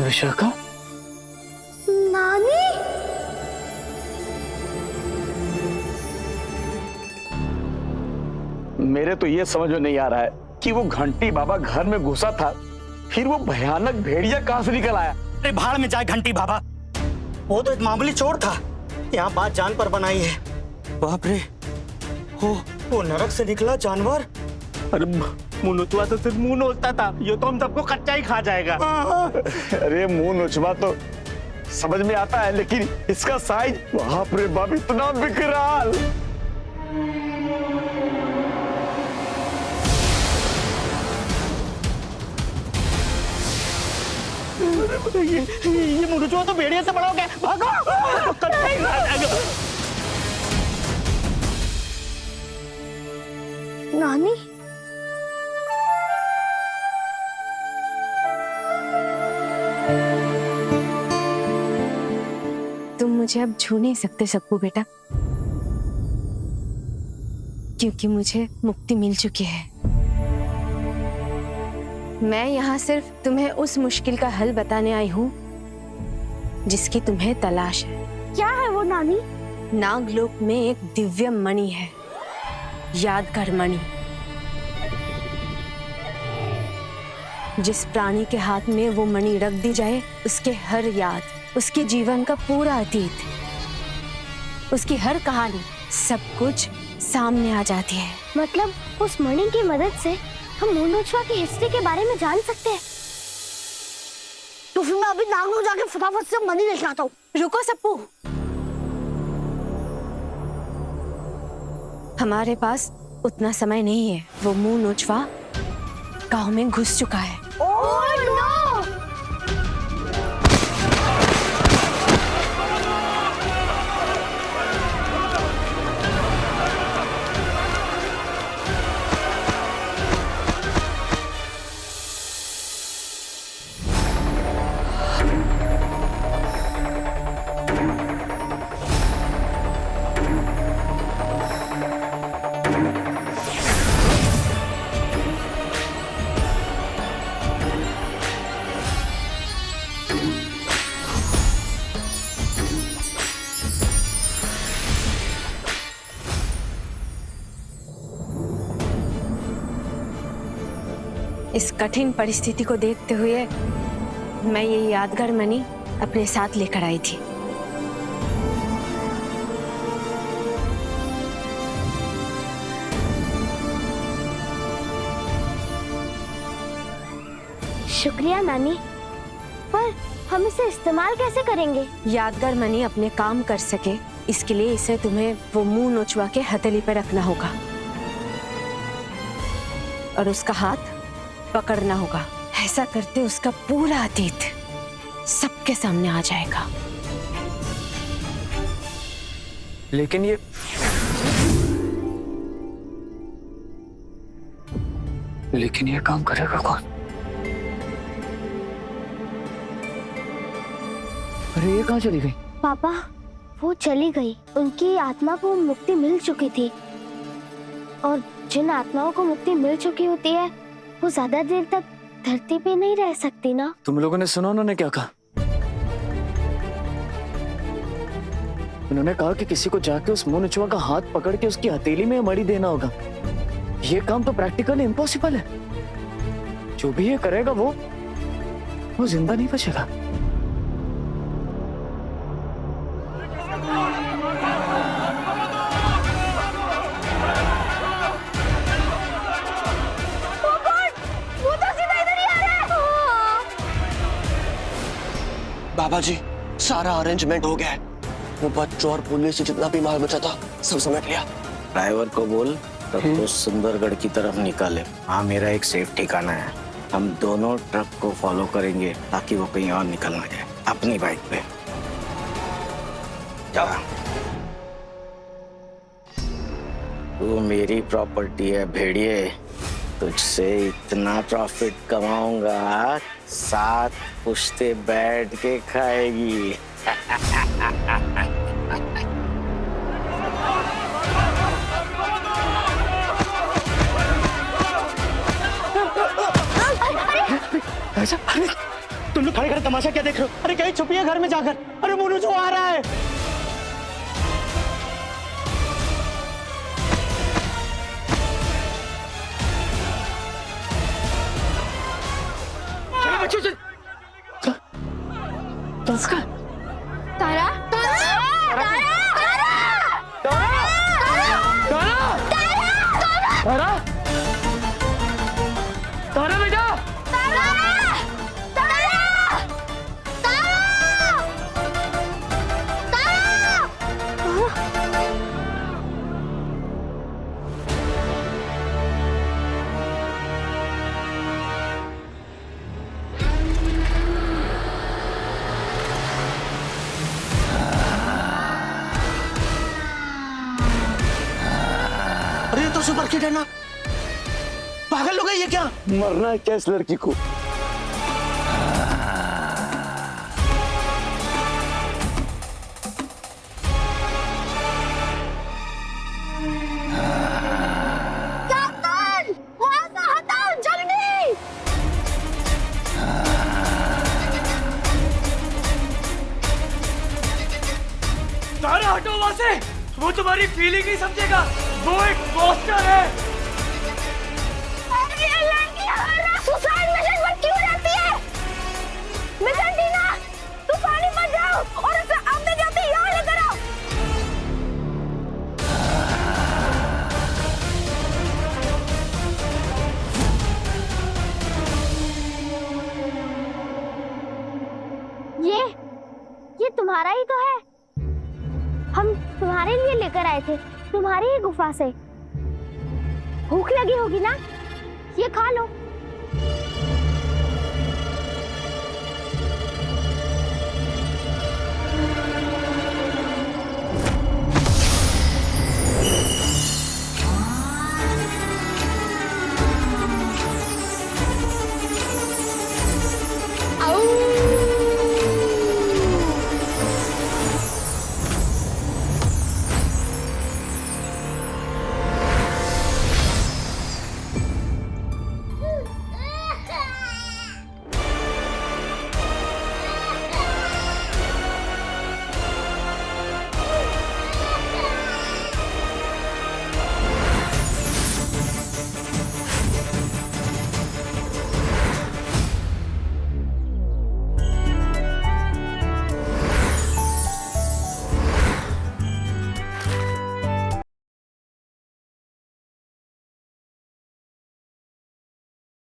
विशाखा, नानी, मेरे तो ये समझ में नहीं आ रहा है कि वो घंटी बाबा घर में घुसा था, फिर वो भयानक भेड़िया कहां से निकल आया। अरे भाड़ में जाए घंटी बाबा, वो तो एक मामूली चोर था, यहाँ बात जान पर बनाई है। बाप रे, वो नरक से निकला जानवर। अरे मुनुचवा तो सिर्फ मुंह नोचता था, ये तो हम सबको कच्चा ही खा जाएगा। अरे मुंह नोचवा तो समझ में आता है, लेकिन इसका साइज, बाप रे बाप, इतना विकराल। ये मुनुचवा तो भेड़िया से बड़ा हो गया, भागो। कच्चा ही खा जाएगा। नानी, तुम मुझे अब छू नहीं सकते सक्कू बेटा, क्योंकि मुझे मुक्ति मिल चुकी है। मैं यहाँ सिर्फ तुम्हें उस मुश्किल का हल बताने आई हूँ जिसकी तुम्हें तलाश है। क्या है वो नानी? नागलोक में एक दिव्य मणि है, यादगार मणि। जिस प्राणी के हाथ में वो मणि रख दी जाए, उसके हर याद, उसके जीवन का पूरा अतीत, उसकी हर कहानी, सब कुछ सामने आ जाती है। मतलब उस मणि की मदद से हम मुनुचवा की हिस्ट्री के बारे में जान सकते हैं। तो फिर मैं अभी नागलोक जाके फटाफट से मणि लेके आता हूँ। रुको सप्पू, हमारे पास उतना समय नहीं है। वो मुंह नोचवा गांव में घुस चुका है। Oh no! इस कठिन परिस्थिति को देखते हुए मैं ये यादगार मणि अपने साथ लेकर आई थी। शुक्रिया नानी, पर हम इसे इस्तेमाल कैसे करेंगे? यादगार मणि अपने काम कर सके, इसके लिए इसे तुम्हें वो मुंह नोचवा के हथेली पर रखना होगा और उसका हाथ पकड़ना होगा। ऐसा करते उसका पूरा अतीत सबके सामने आ जाएगा। लेकिन ये काम करेगा कौन? अरे ये कहाँ चली गई? पापा, वो चली गई। उनकी आत्मा को मुक्ति मिल चुकी थी, और जिन आत्माओं को मुक्ति मिल चुकी होती है वो ज्यादा देर तक धरती पे नहीं रह सकती ना। तुम लोगों ने सुना उन्होंने क्या कहा? उन्होंने कहा कि किसी को जाके उस मुनुचवा का हाथ पकड़ के उसकी हथेली में मणि देना होगा। ये काम तो प्रैक्टिकली इम्पॉसिबल है। जो भी ये करेगा वो जिंदा नहीं बचेगा। बाबा जी, सारा अरेंजमेंट हो गया है। वो बच्चों और पुलिस से जितना भी माल बचा था सब समेट लिया। ड्राइवर को बोल तब तो सुंदरगढ़ की तरफ निकाले। हाँ, मेरा एक सेफ ठिकाना है। हम दोनों ट्रक को फॉलो करेंगे ताकि वो कहीं और निकल ना जाए अपनी बाइक पे। जा। तू मेरी प्रॉपर्टी है भेड़िए, तुझसे इतना प्रॉफिट कमाऊंगा 7 पुश्ते बैठ के खाएगी। ऐसा? अरे तुम लोग खड़े खड़े तमाशा क्या देख रहे हो? अरे कहीं छुपिए घर में जाकर। अरे मोनू जो आ रहा है। चलो बच्चों चल। तारा तारा तारा तारा तारा बेटा अरे ये तो सुपर किड है ना? पागल हो गई ये क्या? मरना है क्या इस लड़की को? तारा हटो वहां से, वो तुम्हारी फीलिंग नहीं समझेगा, वो एक पोस्टर है। अरे ये लड़की हर सुसाइड मिशन पर क्यों रहती है? मिशन टीना, तू पानी मत जाओ और उसे अपने जाते यहाँ लेकर आओ। ये तुम्हारा ही तो है। हम तुम्हारे लिए लेकर आए थे, तुम्हारी ही गुफा से। भूख लगी होगी ना, ये खा लो।